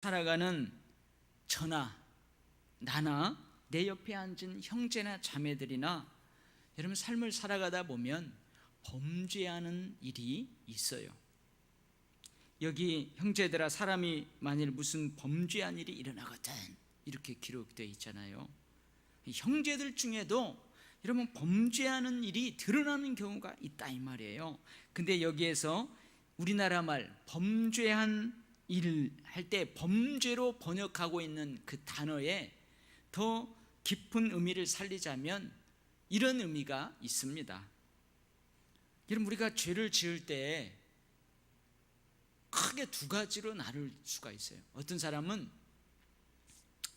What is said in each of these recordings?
살아가는 저나 나나 내 옆에 앉은 형제나 자매들이나 여러분 삶을 살아가다 보면 범죄하는 일이 있어요. 여기 형제들아 사람이 만일 무슨 범죄한 일이 일어나거든 이렇게 기록되어 있잖아요. 형제들 중에도 여러분 범죄하는 일이 드러나는 경우가 있다 이 말이에요. 근데 여기에서 우리나라 말 범죄한 일 할 때 범죄로 번역하고 있는 그 단어에 더 깊은 의미를 살리자면 이런 의미가 있습니다. 여러분 우리가 죄를 지을 때 크게 두 가지로 나눌 수가 있어요. 어떤 사람은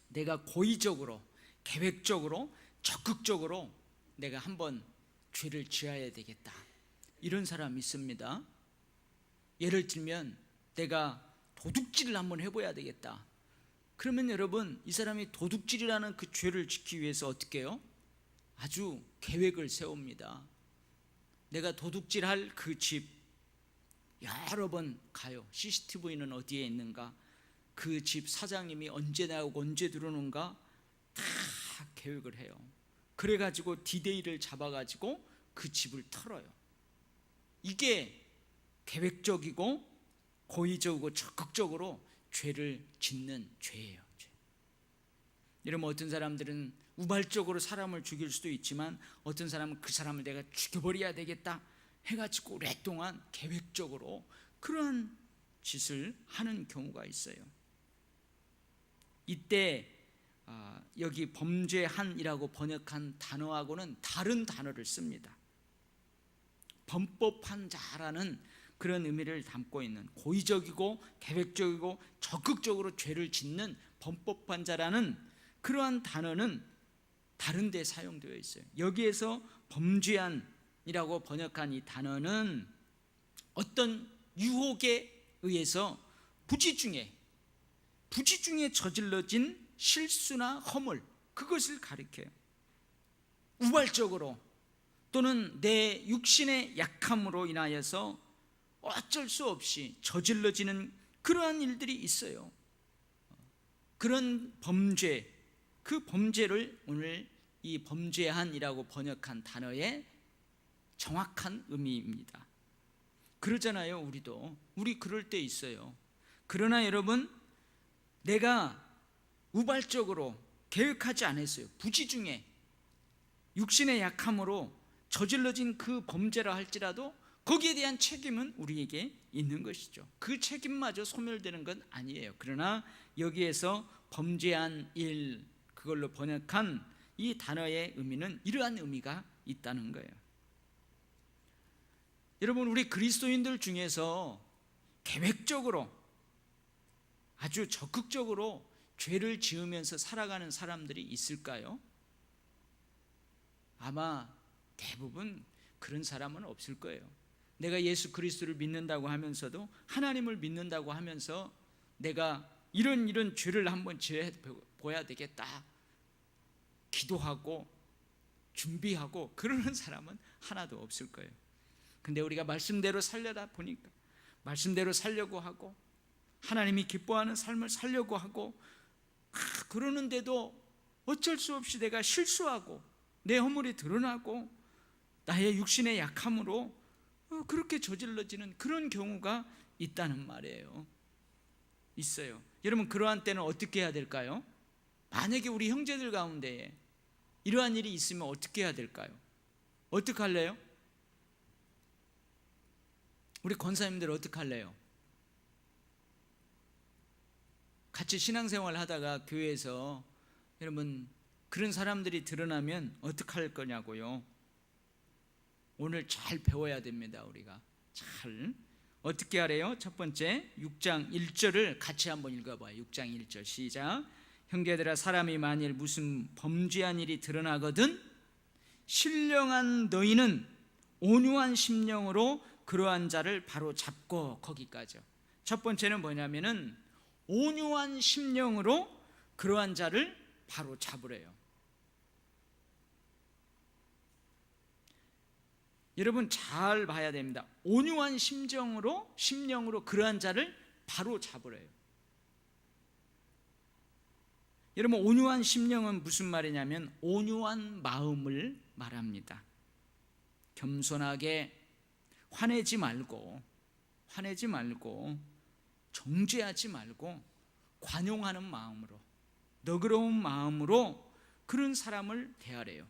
내가 고의적으로 계획적으로 적극적으로 내가 한번 죄를 지어야 되겠다 이런 사람이 있습니다. 예를 들면 내가 도둑질을 한번 해봐야 되겠다. 그러면 여러분 이 사람이 도둑질이라는 그 죄를 짓기 위해서 어떻게 해요? 아주 계획을 세웁니다. 내가 도둑질할 그 집 여러 번 가요. CCTV는 어디에 있는가, 그 집 사장님이 언제 나오고 언제 들어오는가 다 계획을 해요. 그래가지고 디데이를 잡아가지고 그 집을 털어요. 이게 계획적이고 고의적이고 적극적으로 죄를 짓는 죄예요. 여러분 어떤 사람들은 우발적으로 사람을 죽일 수도 있지만 어떤 사람은 그 사람을 내가 죽여버려야 되겠다 해가지고 오랫동안 계획적으로 그러한 짓을 하는 경우가 있어요. 이때 여기 범죄한이라고 번역한 단어하고는 다른 단어를 씁니다. 범법한 자라는 그런 의미를 담고 있는 고의적이고 계획적이고 적극적으로 죄를 짓는 범법한 자라는 그러한 단어는 다른 데 사용되어 있어요. 여기에서 범죄한이라고 번역한 이 단어는 어떤 유혹에 의해서 부지 중에 저질러진 실수나 허물, 그것을 가리켜요. 우발적으로 또는 내 육신의 약함으로 인하여서 어쩔 수 없이 저질러지는 그러한 일들이 있어요. 그런 범죄, 그 범죄를 오늘 이 범죄한이라고 번역한 단어의 정확한 의미입니다. 그러잖아요. 우리 그럴 때 있어요. 그러나 여러분 내가 우발적으로 계획하지 않았어요. 부지 중에 육신의 약함으로 저질러진 그 범죄라 할지라도 거기에 대한 책임은 우리에게 있는 것이죠. 그 책임마저 소멸되는 건 아니에요. 그러나 여기에서 범죄한 일, 그걸로 번역한 이 단어의 의미는 이러한 의미가 있다는 거예요. 여러분 우리 그리스도인들 중에서 계획적으로 아주 적극적으로 죄를 지으면서 살아가는 사람들이 있을까요? 아마 대부분 그런 사람은 없을 거예요. 내가 예수 그리스도를 믿는다고 하면서도 하나님을 믿는다고 하면서 내가 이런 죄를 한번 지어봐야 되겠다 기도하고 준비하고 그러는 사람은 하나도 없을 거예요. 근데 우리가 말씀대로 살려다 보니까 말씀대로 살려고 하고 하나님이 기뻐하는 삶을 살려고 하고 그러는데도 어쩔 수 없이 내가 실수하고 내 허물이 드러나고 나의 육신의 약함으로 그렇게 저질러지는 그런 경우가 있다는 말이에요. 있어요. 여러분 그러한 때는 어떻게 해야 될까요? 만약에 우리 형제들 가운데에 이러한 일이 있으면 어떻게 해야 될까요? 어떻게 할래요? 우리 권사님들 어떻게 할래요? 같이 신앙생활 하다가 교회에서 여러분 그런 사람들이 드러나면 어떻게 할 거냐고요? 오늘 잘 배워야 됩니다. 우리가 잘 어떻게 하래요? 첫 번째 6장 1절을 같이 한번 읽어봐요. 6장 1절 시작. 형제들아 사람이 만일 무슨 범죄한 일이 드러나거든 신령한 너희는 온유한 심령으로 그러한 자를 바로 잡고, 거기까지요. 첫 번째는 뭐냐면은 온유한 심령으로 그러한 자를 바로 잡으래요. 여러분 잘 봐야 됩니다. 온유한 심령으로 그러한 자를 바로 잡으래요. 여러분, 온유한 심령은 무슨 말이냐면 온유한 마음을 말합니다. 겸손하게 화내지 말고 정죄하지 말고 관용하는 마음으로, 너그러운 마음으로 그런 사람을 대하래요.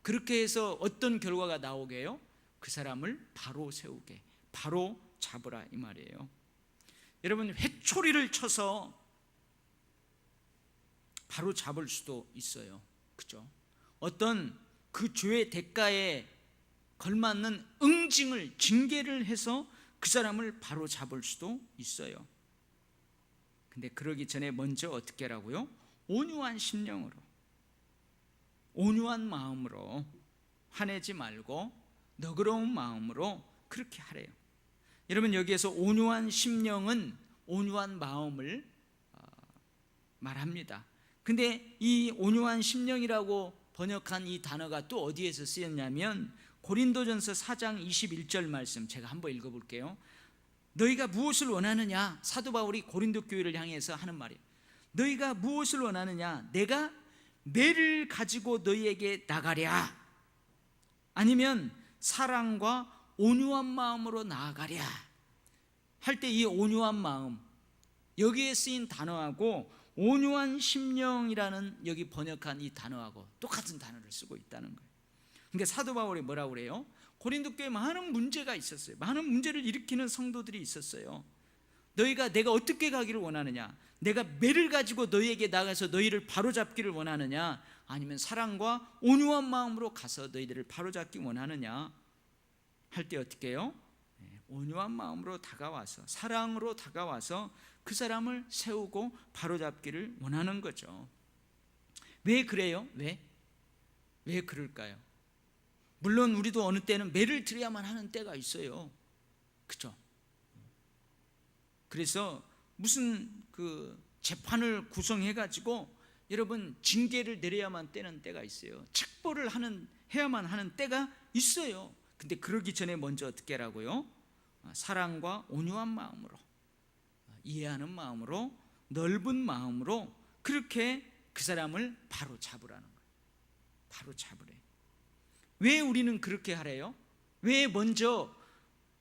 그렇게 해서 어떤 결과가 나오게요? 그 사람을 바로 세우게, 바로 잡으라 이 말이에요. 여러분, 회초리를 쳐서 바로 잡을 수도 있어요. 그죠? 어떤 그 죄의 대가에 걸맞는 응징을, 징계를 해서 그 사람을 바로 잡을 수도 있어요. 근데 그러기 전에 먼저 어떻게 하라고요? 온유한 심령으로, 온유한 마음으로, 화내지 말고 너그러운 마음으로 그렇게 하래요. 여러분, 여기에서 온유한 심령은 온유한 마음을 말합니다. 근데 이 온유한 심령이라고 번역한 이 단어가 또 어디에서 쓰였냐면 고린도전서 4장 21절 말씀, 제가 한번 읽어볼게요. 너희가 무엇을 원하느냐? 사도 바울이 고린도 교회를 향해서 하는 말이에요. 너희가 무엇을 원하느냐? 내가 매를 가지고 너희에게 나가랴? 아니면 사랑과 온유한 마음으로 나아가랴? 할 때 이 온유한 마음, 여기에 쓰인 단어하고 온유한 심령이라는 여기 번역한 이 단어하고 똑같은 단어를 쓰고 있다는 거예요. 그러니까 사도 바울이 뭐라고 그래요? 고린도 교회에 많은 문제가 있었어요. 많은 문제를 일으키는 성도들이 있었어요. 내가 어떻게 가기를 원하느냐? 내가 매를 가지고 너희에게 나가서 너희를 바로잡기를 원하느냐? 아니면 사랑과 온유한 마음으로 가서 너희들을 바로잡기 원하느냐? 할 때 어떻게 해요? 온유한 마음으로 다가와서, 사랑으로 다가와서 그 사람을 세우고 바로잡기를 원하는 거죠. 왜 그래요? 왜 그럴까요? 물론 우리도 어느 때는 매를 드려야만 하는 때가 있어요. 그렇죠? 그래서 무슨 그 재판을 구성해가지고 여러분 징계를 내려야만 되는 때가 있어요. 책벌을 해야만 하는 때가 있어요. 근데 그러기 전에 먼저 어떻게 하라고요? 사랑과 온유한 마음으로, 이해하는 마음으로, 넓은 마음으로 그렇게 그 사람을 바로 잡으라는 거예요. 바로 잡으래. 왜 우리는 그렇게 하래요? 왜 먼저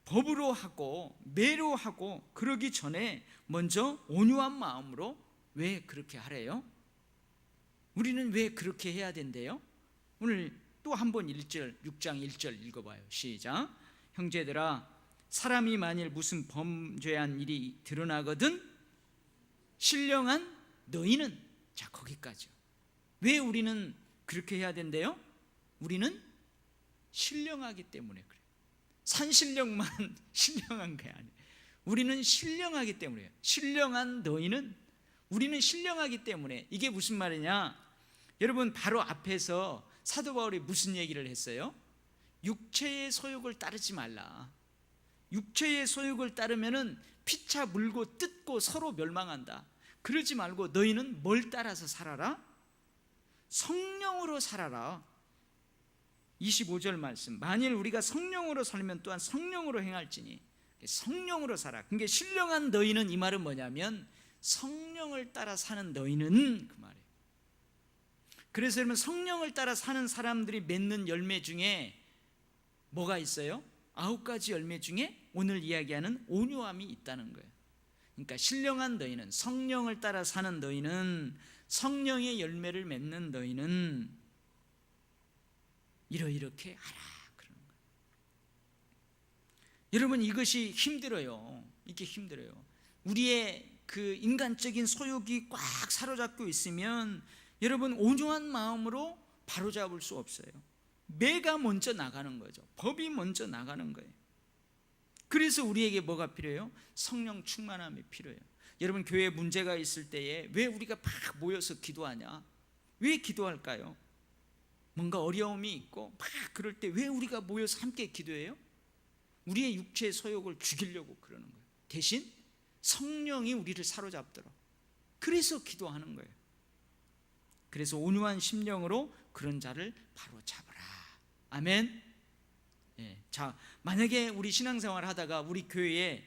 법으로 하고 매로 하고 그러기 전에 먼저 온유한 마음으로 왜 그렇게 하래요? 우리는 왜 그렇게 해야 된대요? 오늘 또 한번 6장 1절 읽어봐요. 시작. 형제들아, 사람이 만일 무슨 범죄한 일이 드러나거든 신령한 너희는, 자 거기까지요. 왜 우리는 그렇게 해야 된대요? 우리는 신령하기 때문에 그래요. 산신령만 신령한 게 아니에요. 우리는 신령하기 때문에요. 신령한 너희는, 우리는 신령하기 때문에. 이게 무슨 말이냐? 여러분, 바로 앞에서 사도 바울이 무슨 얘기를 했어요? 육체의 소욕을 따르지 말라. 육체의 소욕을 따르면은 피차 물고 뜯고 서로 멸망한다. 그러지 말고 너희는 뭘 따라서 살아라? 성령으로 살아라. 25절 말씀, 만일 우리가 성령으로 살면 또한 성령으로 행할지니, 성령으로 살아. 그러니까 신령한 너희는, 이 말은 뭐냐면 성령을 따라 사는 너희는, 그 말이에요. 그래서 여러분, 성령을 따라 사는 사람들이 맺는 열매 중에 뭐가 있어요? 9가지 열매 중에 오늘 이야기하는 온유함이 있다는 거예요. 그러니까 신령한 너희는, 성령을 따라 사는 너희는, 성령의 열매를 맺는 너희는 이렇게 하라, 그러는 거예요. 여러분, 이것이 힘들어요. 이게 힘들어요. 우리의 그 인간적인 소욕이 꽉 사로잡고 있으면 여러분, 온유한 마음으로 바로잡을 수 없어요. 매가 먼저 나가는 거죠. 법이 먼저 나가는 거예요. 그래서 우리에게 뭐가 필요해요? 성령 충만함이 필요해요. 여러분, 교회에 문제가 있을 때에 왜 우리가 막 모여서 기도하냐? 왜 기도할까요? 뭔가 어려움이 있고 막 그럴 때 왜 우리가 모여서 함께 기도해요? 우리의 육체의 소욕을 죽이려고 그러는 거예요. 대신 성령이 우리를 사로잡도록, 그래서 기도하는 거예요. 그래서 온유한 심령으로 그런 자를 바로 잡으라. 아멘. 자, 만약에 우리 신앙생활 하다가 우리 교회에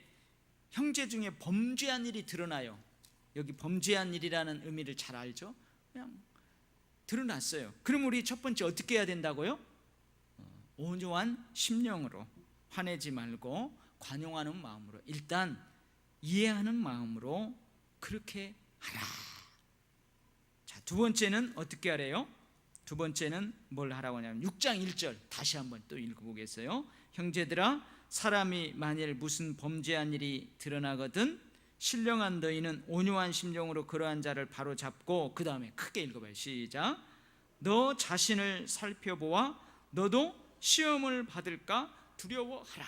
형제 중에 범죄한 일이 드러나요. 여기 범죄한 일이라는 의미를 잘 알죠? 그냥 드러났어요. 그럼 우리 첫 번째 어떻게 해야 된다고요? 온유한 심령으로, 화내지 말고 관용하는 마음으로, 일단 이해하는 마음으로 그렇게 하라. 자, 두 번째는 어떻게 하래요? 두 번째는 뭘 하라고 하냐면 6장 1절 다시 한번 또 읽어보겠어요. 형제들아, 사람이 만일 무슨 범죄한 일이 드러나거든 신령한 너희는 온유한 심령으로 그러한 자를 바로 잡고, 그 다음에 크게 읽어봐요. 시작. 너 자신을 살펴보아 너도 시험을 받을까 두려워하라.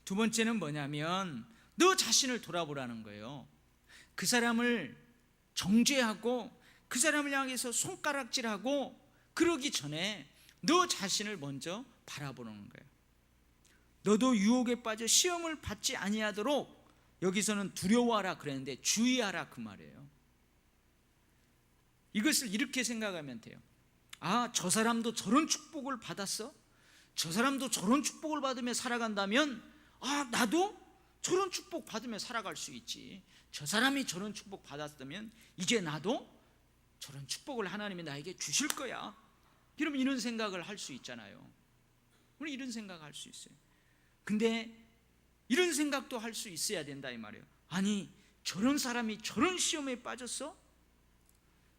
두 번째는 뭐냐면 너 자신을 돌아보라는 거예요. 그 사람을 정죄하고 그 사람을 향해서 손가락질하고 그러기 전에 너 자신을 먼저 바라보는 거예요. 너도 유혹에 빠져 시험을 받지 아니하도록, 여기서는 두려워하라 그랬는데 주의하라 그 말이에요. 이것을 이렇게 생각하면 돼요. 아, 저 사람도 저런 축복을 받았어? 저 사람도 저런 축복을 받으며 살아간다면 아, 나도 저런 축복 받으며 살아갈 수 있지. 저 사람이 저런 축복 받았다면 이제 나도 저런 축복을 하나님이 나에게 주실 거야. 그러면 이런 생각을 할 수 있잖아요. 우리 이런 생각을 할 수 있어요. 근데 이런 생각도 할 수 있어야 된다 이 말이에요. 아니, 저런 사람이 저런 시험에 빠졌어?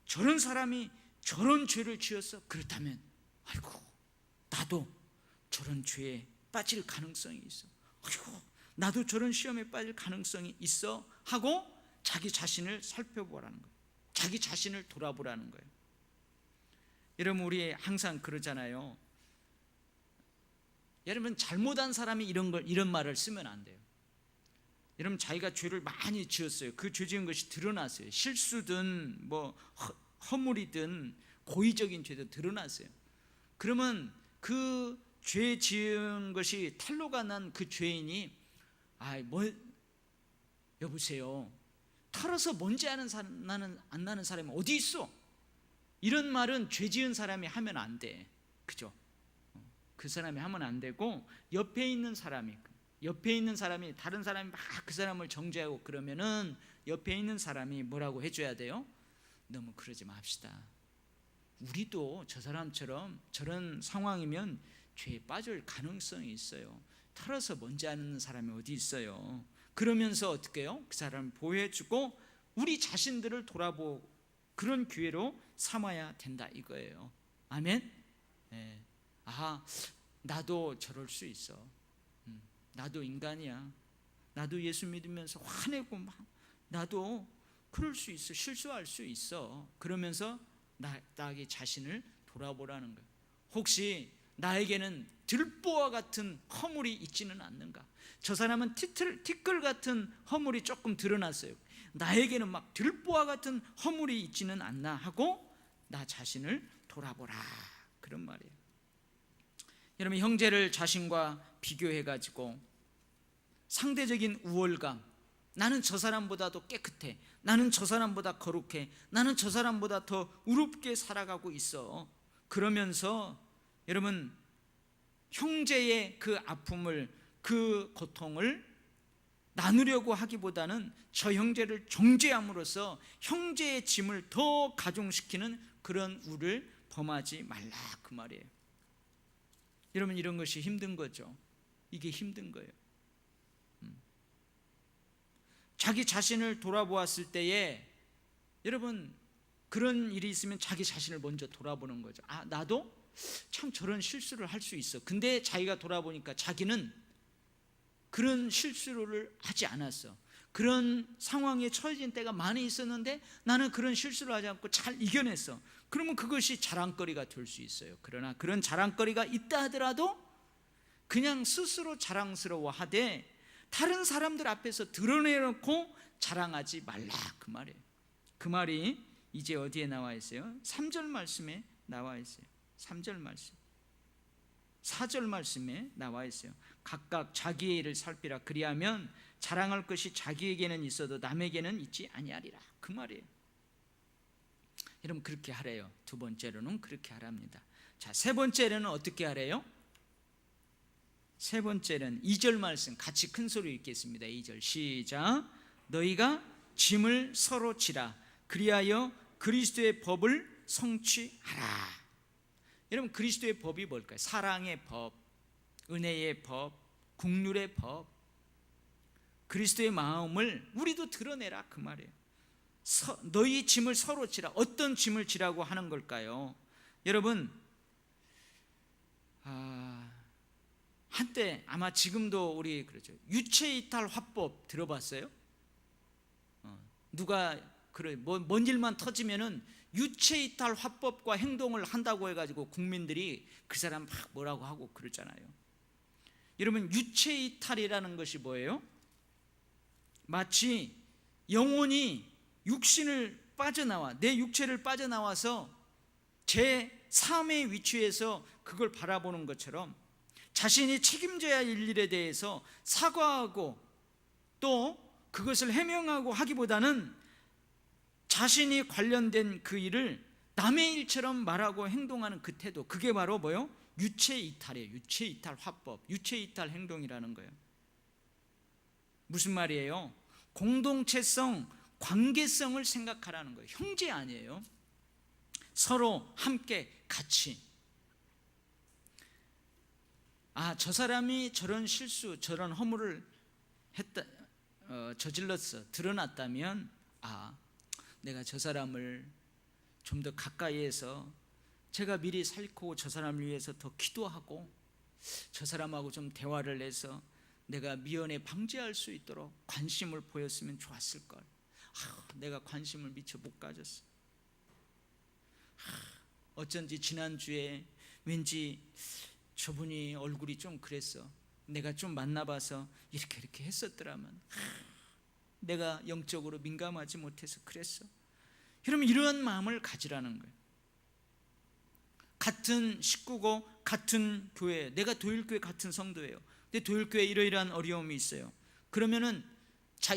저런 사람이 저런 죄를 지었어? 그렇다면 아이고, 나도 저런 죄에 빠질 가능성이 있어. 아이고, 나도 저런 시험에 빠질 가능성이 있어 하고 자기 자신을 살펴보라는 거예요. 자기 자신을 돌아보라는 거예요. 여러분, 우리 항상 그러잖아요. 여러분, 잘못한 사람이 이런 말을 쓰면 안 돼요. 여러분, 자기가 죄를 많이 지었어요. 그 죄 지은 것이 드러났어요. 실수든 뭐 허물이든 고의적인 죄도 드러났어요. 그러면 그 죄 지은 것이 탄로가 난 그 죄인이 여보세요, 털어서 먼지 안 나는 사람이 어디 있어? 이런 말은 죄 지은 사람이 하면 안 돼. 그죠? 그 사람이 하면 안 되고, 옆에 있는 사람이 다른 사람이 막 그 사람을 정죄하고 그러면은 옆에 있는 사람이 뭐라고 해줘야 돼요? 너무 그러지 맙시다. 우리도 저 사람처럼 저런 상황이면 죄에 빠질 가능성이 있어요. 털어서 먼지 안 나는 사람이 어디 있어요? 그러면서 어떻게 해요? 그 사람을 보호해주고 우리 자신들을 돌아보고 그런 기회로 삼아야 된다 이거예요. 아멘? 네. 아, 나도 저럴 수 있어. 나도 인간이야. 나도 예수 믿으면서 화내고 막 나도 그럴 수 있어. 실수할 수 있어. 그러면서 나에게 자신을 돌아보라는 거예요. 혹시 나에게는 들보와 같은 허물이 있지는 않는가? 저 사람은 티끌 같은 허물이 조금 드러났어요. 나에게는 막 들보와 같은 허물이 있지는 않나 하고 나 자신을 돌아보라, 그런 말이에요. 여러분, 형제를 자신과 비교해가지고 상대적인 우월감, 나는 저 사람보다도 깨끗해, 나는 저 사람보다 거룩해, 나는 저 사람보다 더 의롭게 살아가고 있어, 그러면서 여러분, 형제의 그 아픔을, 그 고통을 나누려고 하기보다는 저 형제를 정죄함으로써 형제의 짐을 더 가중시키는 그런 우를 범하지 말라 그 말이에요. 여러분, 이런 것이 힘든 거죠. 이게 힘든 거예요. 자기 자신을 돌아보았을 때에 여러분, 그런 일이 있으면 자기 자신을 먼저 돌아보는 거죠. 아, 나도 참 저런 실수를 할 수 있어. 근데 자기가 돌아보니까 자기는 그런 실수를 하지 않았어. 그런 상황에 처해진 때가 많이 있었는데 나는 그런 실수를 하지 않고 잘 이겨냈어. 그러면 그것이 자랑거리가 될 수 있어요. 그러나 그런 자랑거리가 있다 하더라도 그냥 스스로 자랑스러워하되 다른 사람들 앞에서 드러내놓고 자랑하지 말라 그 말이에요. 그 말이 이제 어디에 나와 있어요? 3절 말씀에 나와 있어요. 3절 말씀, 4절 말씀에 나와 있어요. 각각 자기의 일을 살피라. 그리하면 자랑할 것이 자기에게는 있어도 남에게는 있지 아니하리라 그 말이에요. 여러분, 그렇게 하래요. 두 번째로는 그렇게 하랍니다. 자, 세 번째로는 어떻게 하래요? 세 번째는 2절 말씀 같이 큰 소리로 읽겠습니다. 2절 시작. 너희가 짐을 서로 지라. 그리하여 그리스도의 법을 성취하라. 여러분, 그리스도의 법이 뭘까요? 사랑의 법, 은혜의 법, 긍휼의 법, 그리스도의 마음을 우리도 드러내라, 그 말이에요. 너희 짐을 서로 지라. 어떤 짐을 지라고 하는 걸까요? 여러분, 한때 아마 지금도 우리 그러죠, 유체이탈 화법 들어봤어요? 누가 그래 뭔 일만 터지면은 유체이탈 화법과 행동을 한다고 해가지고 국민들이 그 사람 막 뭐라고 하고 그러잖아요. 여러분, 유체이탈이라는 것이 뭐예요? 마치 영혼이 육신을 빠져나와, 내 육체를 빠져나와서 제 3의 위치에서 그걸 바라보는 것처럼 자신이 책임져야 할 일에 대해서 사과하고 또 그것을 해명하고 하기보다는 자신이 관련된 그 일을 남의 일처럼 말하고 행동하는 그 태도, 그게 바로 뭐예요? 유체이탈이에요. 유체이탈 화법, 유체이탈 행동이라는 거예요. 무슨 말이에요? 공동체성, 관계성을 생각하라는 거예요. 형제 아니에요. 서로 함께 같이, 저 사람이 저런 실수, 저런 허물을 했다, 저질렀어, 드러났다면 내가 저 사람을 좀 더 가까이에서 제가 미리 살고 저 사람을 위해서 더 기도하고 저 사람하고 좀 대화를 해서 내가 미연에 방지할 수 있도록 관심을 보였으면 좋았을 걸. 내가 관심을 미처 못 가졌어. 어쩐지 지난주에 왠지 저분이 얼굴이 좀 그랬어. 내가 좀 만나봐서 이렇게 했었더라면 내가 영적으로 민감하지 못해서 그랬어. 여러분, 이러한 마음을 가지라는 거예요. 같은 식구고 같은 교회, 내가 도일교회 같은 성도예요. 근데 도일교회에 이러이러한 어려움이 있어요. 그러면은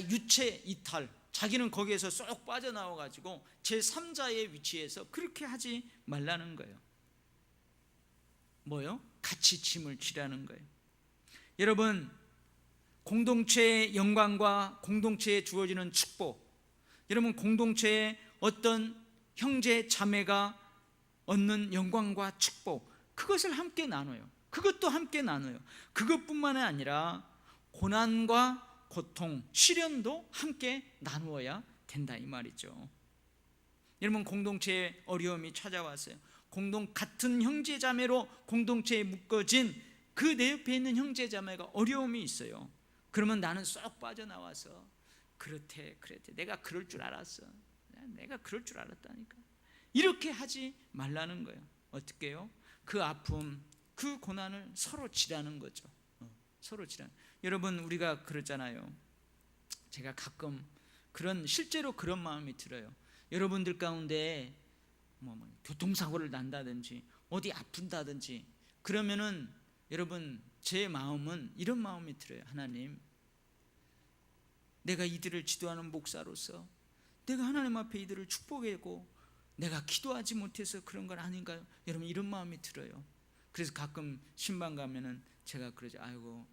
유체 이탈, 자기는 거기에서 쏙 빠져나와가지고 제3자의 위치에서 그렇게 하지 말라는 거예요. 뭐요? 같이 짐을 지라는 거예요. 여러분, 공동체의 영광과 공동체에 주어지는 축복, 여러분, 공동체의 어떤 형제 자매가 얻는 영광과 축복, 그것을 함께 나눠요. 그것도 함께 나눠요. 그것뿐만 아니라 고난과 고통, 시련도 함께 나누어야 된다, 이 말이죠. 여러분, 공동체에 어려움이 찾아왔어요. 같은 형제 자매로 공동체에 묶어진 그 내 옆에 있는 형제 자매가 어려움이 있어요. 그러면 나는 쏙 빠져나와서 그렇대 내가 그럴 줄 알았어, 내가 그럴 줄 알았다니까, 이렇게 하지 말라는 거예요. 어떻게 해요? 그 아픔, 그 고난을 서로 지라는 거죠. 서로 지라는. 여러분, 우리가 그러잖아요. 제가 가끔 실제로 그런 마음이 들어요. 여러분들 가운데 교통사고를 난다든지 어디 아픈다든지 그러면은 여러분, 제 마음은 이런 마음이 들어요. 하나님, 내가 이들을 지도하는 목사로서 내가 하나님 앞에 이들을 축복하고 내가 기도하지 못해서 그런 건 아닌가요? 여러분, 이런 마음이 들어요. 그래서 가끔 신방 가면은 제가 그러죠. 아이고,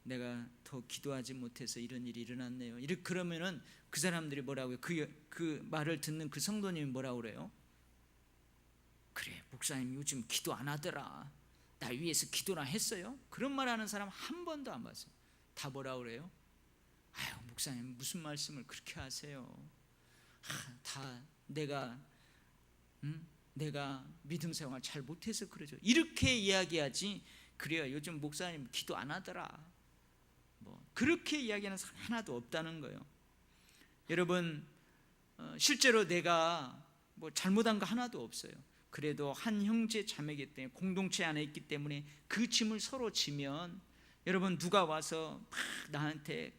내가 더 기도하지 못해서 이런 일이 일어났네요. 이렇게 그러면은 그 사람들이 뭐라고요? 그 말을 듣는 그 성도님이 뭐라고 그래요? 그래, 목사님 요즘 기도 안 하더라, 나 위해서 기도나 했어요? 그런 말 하는 사람 한 번도 안 봤어요. 다 뭐라고 그래요? 아유, 목사님 무슨 말씀을 그렇게 하세요? 다 내가 믿음 생활 잘 못해서 그러죠. 이렇게 이야기하지, 그래요, 요즘 목사님 기도 안 하더라, 그렇게 이야기하는 사람 하나도 없다는 거예요. 여러분, 실제로 내가 잘못한 거 하나도 없어요. 그래도 한 형제 자매이기 때문에, 공동체 안에 있기 때문에 그 짐을 서로 지면 여러분, 누가 와서 막 나한테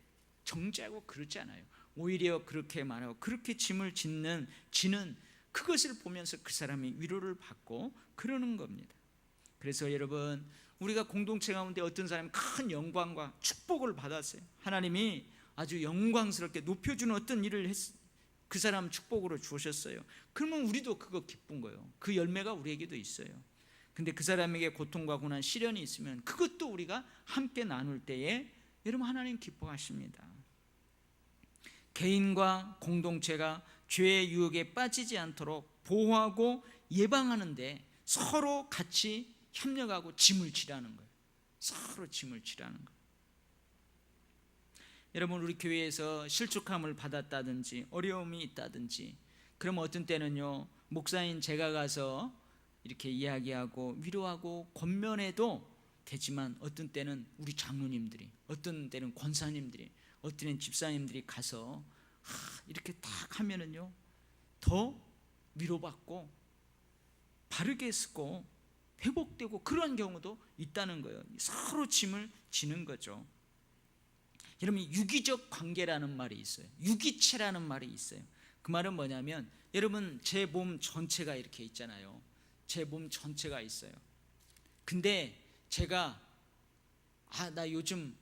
정죄하고 그러지 않아요. 오히려 그렇게 말하고 그렇게 짐을 지는 그것을 보면서 그 사람이 위로를 받고 그러는 겁니다. 그래서 여러분, 우리가 공동체 가운데 어떤 사람이 큰 영광과 축복을 받았어요. 하나님이 아주 영광스럽게 높여주는 어떤 일을 그 사람 축복으로 주셨어요. 그러면 우리도 그거 기쁜 거예요. 그 열매가 우리에게도 있어요. 근데 그 사람에게 고통과 고난, 시련이 있으면 그것도 우리가 함께 나눌 때에 여러분, 하나님 기뻐하십니다. 개인과 공동체가 죄의 유혹에 빠지지 않도록 보호하고 예방하는데 서로 같이 협력하고 짐을 지라는 거예요. 서로 짐을 지라는 거예요. 여러분, 우리 교회에서 실족함을 받았다든지 어려움이 있다든지 그러면 어떤 때는요, 목사인 제가 가서 이렇게 이야기하고 위로하고 권면해도 되지만 어떤 때는 우리 장로님들이, 어떤 때는 권사님들이, 어떤 때는 집사님들이 가서 이렇게 딱 하면은요 더 위로받고 바르게 쓰고 회복되고 그런 경우도 있다는 거예요. 서로 짐을 지는 거죠. 여러분, 유기적 관계라는 말이 있어요. 유기체라는 말이 있어요. 그 말은 뭐냐면, 여러분, 제 몸 전체가 이렇게 있잖아요. 제 몸 전체가 있어요. 근데 제가 나 요즘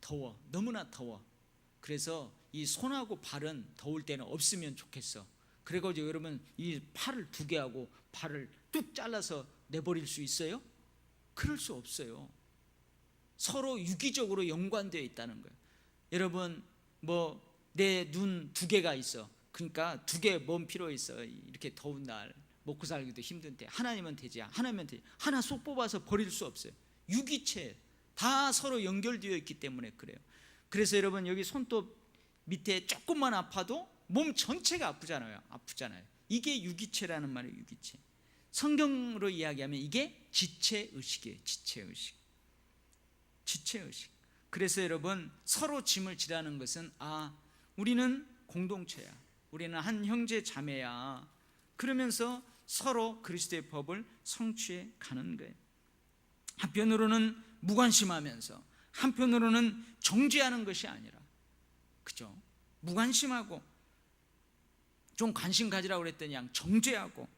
더워, 너무나 더워. 그래서 이 손하고 발은 더울 때는 없으면 좋겠어. 그래가지고 여러분, 이 팔을 두 개 하고 발을 뚝 잘라서 내버릴 수 있어요? 그럴 수 없어요. 서로 유기적으로 연관되어 있다는 거예요. 여러분, 뭐 내 눈 두 개가 있어. 그러니까 두 개 뭔 필요 있어. 이렇게 더운 날 먹고 살기도 힘든데 하나님은 되지, 하나면 되지. 하나 쏙 뽑아서 버릴 수 없어요. 유기체 다 서로 연결되어 있기 때문에 그래요. 그래서 여러분, 여기 손톱 밑에 조금만 아파도 몸 전체가 아프잖아요. 이게 유기체라는 말이에요. 유기체. 성경으로 이야기하면 이게 지체의식이에요. 지체의식. 그래서 여러분, 서로 짐을 지라는 것은 우리는 공동체야, 우리는 한 형제 자매야, 그러면서 서로 그리스도의 법을 성취해 가는 거예요. 한편으로는 무관심하면서 한편으로는 정죄하는 것이 아니라, 그죠? 무관심하고 좀 관심 가지라고 그랬더니 그냥 정죄하고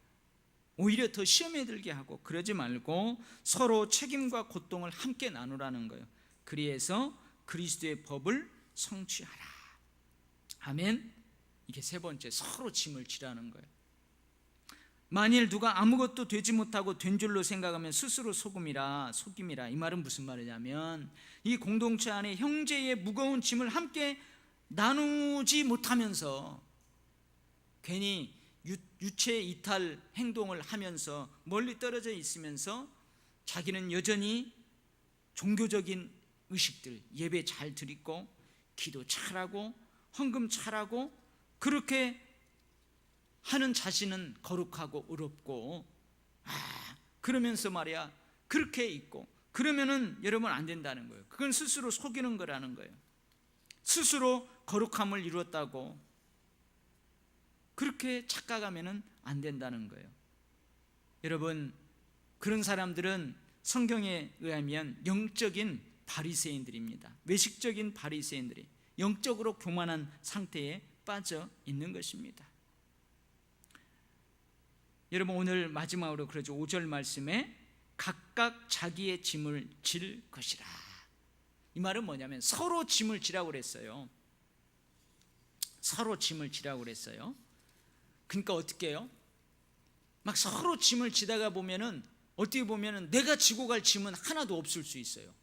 오히려 더 시험에 들게 하고 그러지 말고 서로 책임과 고통을 함께 나누라는 거예요. 그리해서 그리스도의 법을 성취하라. 아멘. 이게 세 번째, 서로 짐을 지라는 거예요. 만일 누가 아무것도 되지 못하고 된 줄로 생각하면 스스로 속임이라. 이 말은 무슨 말이냐면, 이 공동체 안에 형제의 무거운 짐을 함께 나누지 못하면서 괜히 유체 이탈 행동을 하면서 멀리 떨어져 있으면서 자기는 여전히 종교적인 의식들, 예배 잘 드리고 기도 잘하고 헌금 잘하고 그렇게 하는 자신은 거룩하고 의롭고 그러면서 말이야 그렇게 있고 그러면은 여러분 안 된다는 거예요. 그건 스스로 속이는 거라는 거예요. 스스로 거룩함을 이루었다고 그렇게 착각하면은 안 된다는 거예요. 여러분, 그런 사람들은 성경에 의하면 영적인 바리새인들입니다. 외식적인 바리새인들이 영적으로 교만한 상태에 빠져 있는 것입니다. 여러분, 오늘 마지막으로 그러죠. 5절 말씀에 각각 자기의 짐을 질 것이라. 이 말은 뭐냐면 서로 짐을 지라고 그랬어요. 서로 짐을 지라고 그랬어요. 그러니까 어떻게 해요? 막 서로 짐을 지다가 보면은 어떻게 보면은 내가 지고 갈 짐은 하나도 없을 수 있어요.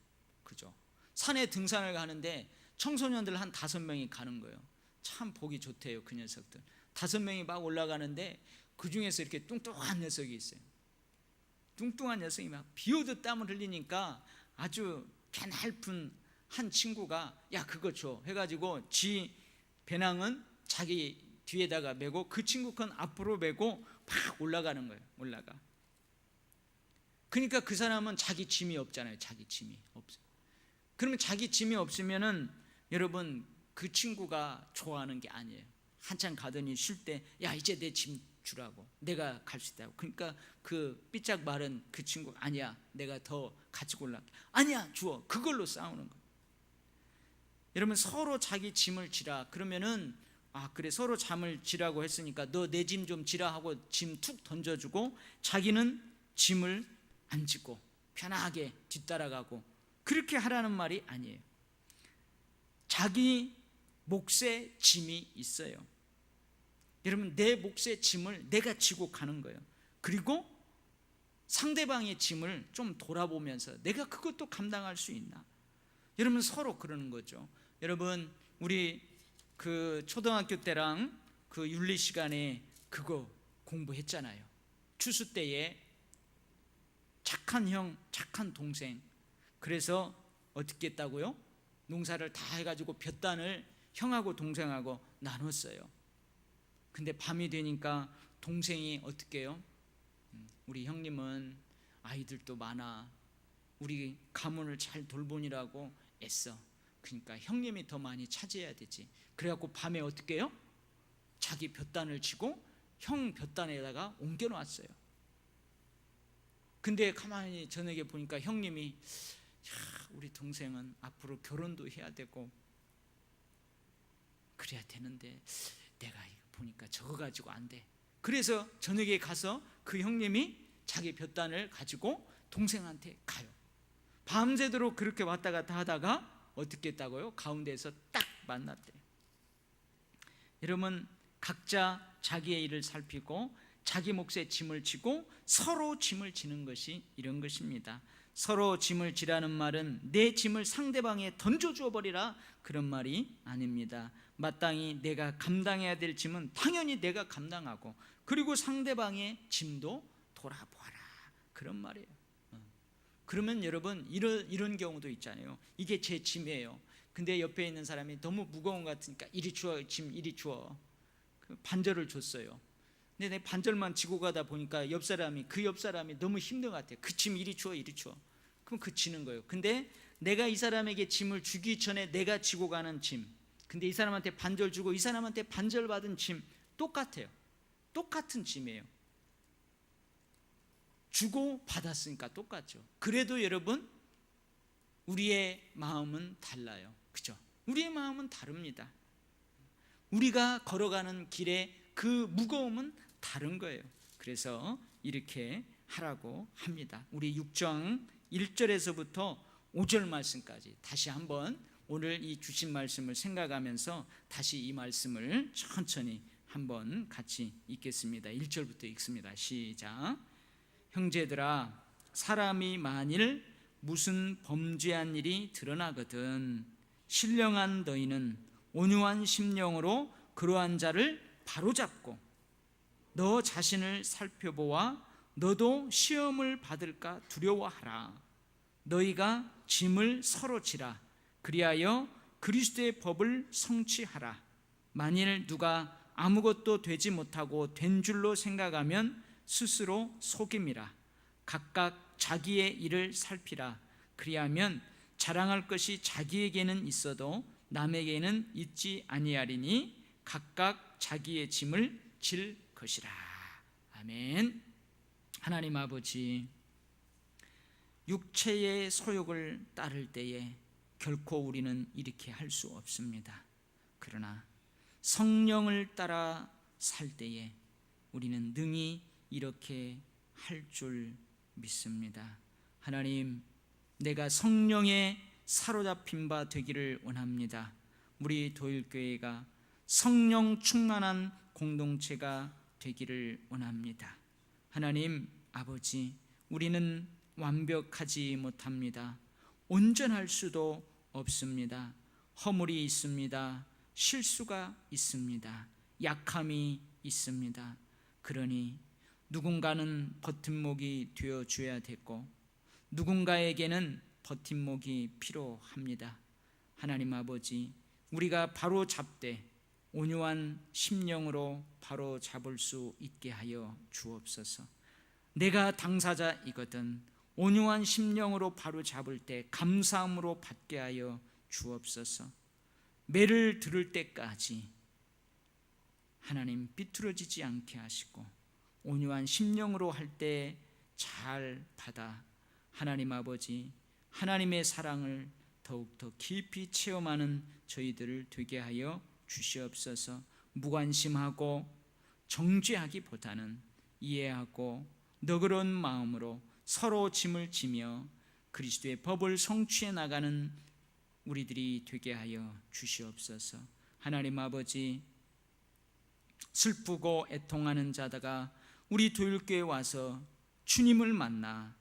그죠? 산에 등산을 가는데 청소년들 한 5명이 가는 거예요. 참 보기 좋대요. 그 녀석들 5명이 막 올라가는데 그 중에서 이렇게 뚱뚱한 녀석이 있어요. 뚱뚱한 녀석이 막 비 오듯 땀을 흘리니까 아주 가냘픈 한 친구가 야 그거 줘 해가지고 지 배낭은 자기 뒤에다가 메고 그 친구 건 앞으로 메고 막 올라가는 거예요. 올라가. 그러니까 그 사람은 자기 짐이 없잖아요. 자기 짐이 없어요. 그러면 자기 짐이 없으면은 여러분 그 친구가 좋아하는 게 아니에요. 한참 가더니 쉴 때 야 이제 내 짐 주라고, 내가 갈 수 있다고. 그러니까 그 삐짝 말은 그 친구가 아니야 내가 더 가지고 올라갈게, 아니야 주워. 그걸로 싸우는 거예요. 여러분, 서로 자기 짐을 지라. 그러면은 그래 서로 잠을 지라고 했으니까 너 내 짐 좀 지라 하고 짐 툭 던져주고 자기는 짐을 안 지고 편하게 뒤따라가고 그렇게 하라는 말이 아니에요. 자기 몫의 짐이 있어요. 여러분, 내 몫의 짐을 내가 지고 가는 거예요. 그리고 상대방의 짐을 좀 돌아보면서 내가 그것도 감당할 수 있나. 여러분, 서로 그러는 거죠. 여러분, 우리 그 초등학교 때랑 그 윤리 시간에 그거 공부했잖아요. 추수 때에 착한 형, 착한 동생. 그래서 어떻게 했다고요? 농사를 다 해가지고 볕단을 형하고 동생하고 나눴어요. 근데 밤이 되니까 동생이 어떻게 해요? 우리 형님은 아이들도 많아, 우리 가문을 잘 돌보느라고 애써. 그러니까 형님이 더 많이 차지해야 되지. 그래갖고 밤에 어떻게 해요? 자기 볕단을 치고 형 볕단에다가 옮겨놨어요. 근데 가만히 저녁에 보니까 형님이, 우리 동생은 앞으로 결혼도 해야 되고 그래야 되는데 내가 이거 보니까 저거 가지고 안 돼. 그래서 저녁에 가서 그 형님이 자기 볕단을 가지고 동생한테 가요. 밤새도록 그렇게 왔다 갔다 하다가 어떻게 했다고요? 가운데에서 딱 만났대. 여러분, 각자 자기의 일을 살피고 자기 몫에 짐을 지고 서로 짐을 지는 것이 이런 것입니다. 서로 짐을 지라는 말은 내 짐을 상대방에 던져주어 버리라, 그런 말이 아닙니다. 마땅히 내가 감당해야 될 짐은 당연히 내가 감당하고, 그리고 상대방의 짐도 돌아보아라, 그런 말이에요. 그러면 여러분, 이런 경우도 있잖아요. 이게 제 짐이에요. 근데 옆에 있는 사람이 너무 무거운 것 같으니까 이리 주워, 짐 이리 주워. 반절을 줬어요. 근데 내 반절만 지고 가다 보니까 그 옆 사람이 너무 힘든 것 같아요. 그 짐 이리 주워, 이리 주워. 그럼 그 지는 거예요. 근데 내가 이 사람에게 짐을 주기 전에 내가 지고 가는 짐, 근데 이 사람한테 반절 주고 이 사람한테 반절 받은 짐 똑같아요. 똑같은 짐이에요. 주고 받았으니까 똑같죠. 그래도 여러분, 우리의 마음은 달라요. 그죠? 우리의 마음은 다릅니다. 우리가 걸어가는 길에 그 무거움은 다른 거예요. 그래서 이렇게 하라고 합니다. 우리 6장 1절에서부터 5절 말씀까지 다시 한번 오늘 이 주신 말씀을 생각하면서 다시 이 말씀을 천천히 한번 같이 읽겠습니다. 1절부터 읽습니다. 시작. 형제들아, 사람이 만일 무슨 범죄한 일이 드러나거든 신령한 너희는 온유한 심령으로 그러한 자를 바로잡고 너 자신을 살펴보아 너도 시험을 받을까 두려워하라. 너희가 짐을 서로 지라. 그리하여 그리스도의 법을 성취하라. 만일 누가 아무것도 되지 못하고 된 줄로 생각하면 스스로 속임이라. 각각 자기의 일을 살피라. 그리하면 자랑할 것이 자기에게는 있어도 남에게는 있지 아니하리니 각각 자기의 짐을 질 것이라. 아멘. 하나님 아버지, 육체의 소욕을 따를 때에 결코 우리는 이렇게 할 수 없습니다. 그러나 성령을 따라 살 때에 우리는 능히 이렇게 할 줄 믿습니다. 하나님, 내가 성령에 사로잡힌 바 되기를 원합니다. 우리 도일교회가 성령 충만한 공동체가 되기를 원합니다. 하나님 아버지, 우리는 완벽하지 못합니다. 온전할 수도 없습니다. 허물이 있습니다. 실수가 있습니다. 약함이 있습니다. 그러니 누군가는 버팀목이 되어줘야 되고 누군가에게는 버팀목이 필요합니다. 하나님 아버지, 우리가 바로 잡되 온유한 심령으로 바로 잡을 수 있게 하여 주옵소서. 내가 당사자이거든 온유한 심령으로 바로 잡을 때 감사함으로 받게 하여 주옵소서. 매를 들을 때까지 하나님 비뚤어지지 않게 하시고 온유한 심령으로 할 때 잘 받아 하나님 아버지, 하나님의 사랑을 더욱더 깊이 체험하는 저희들을 되게 하여 주시옵소서. 무관심하고 정죄하기보다는 이해하고 너그러운 마음으로 서로 짐을 지며 그리스도의 법을 성취해 나가는 우리들이 되게 하여 주시옵소서. 하나님 아버지, 슬프고 애통하는 자다가 우리 도율교회에 와서 주님을 만나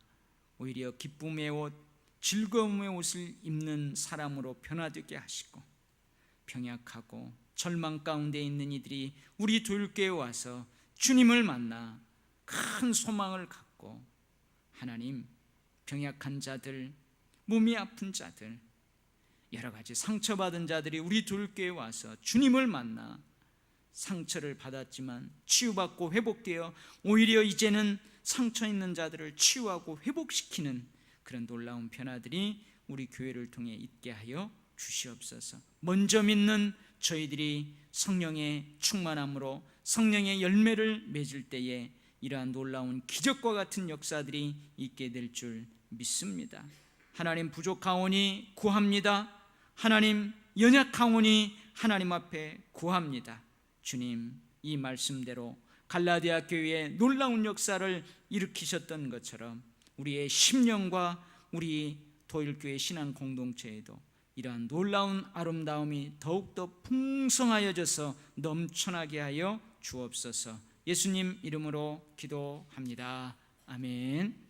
오히려 기쁨의 옷, 즐거움의 옷을 입는 사람으로 변화되게 하시고 병약하고 절망 가운데 있는 이들이 우리 도율교회에 와서 주님을 만나 큰 소망을 갖고 하나님, 병약한 자들, 몸이 아픈 자들, 여러 가지 상처받은 자들이 우리 도율교회에 와서 주님을 만나 상처를 받았지만 치유받고 회복되어 오히려 이제는 상처 있는 자들을 치유하고 회복시키는 그런 놀라운 변화들이 우리 교회를 통해 있게 하여 주시옵소서. 먼저 믿는 저희들이 성령의 충만함으로 성령의 열매를 맺을 때에 이러한 놀라운 기적과 같은 역사들이 있게 될 줄 믿습니다. 하나님, 부족하오니 구합니다. 하나님, 연약하오니 하나님 앞에 구합니다. 주님, 이 말씀대로 갈라디아 교회에 놀라운 역사를 일으키셨던 것처럼 우리의 심령과 우리 도일교회 신앙 공동체에도 이러한 놀라운 아름다움이 더욱더 풍성하여져서 넘쳐나게 하여 주옵소서. 예수님 이름으로 기도합니다. 아멘.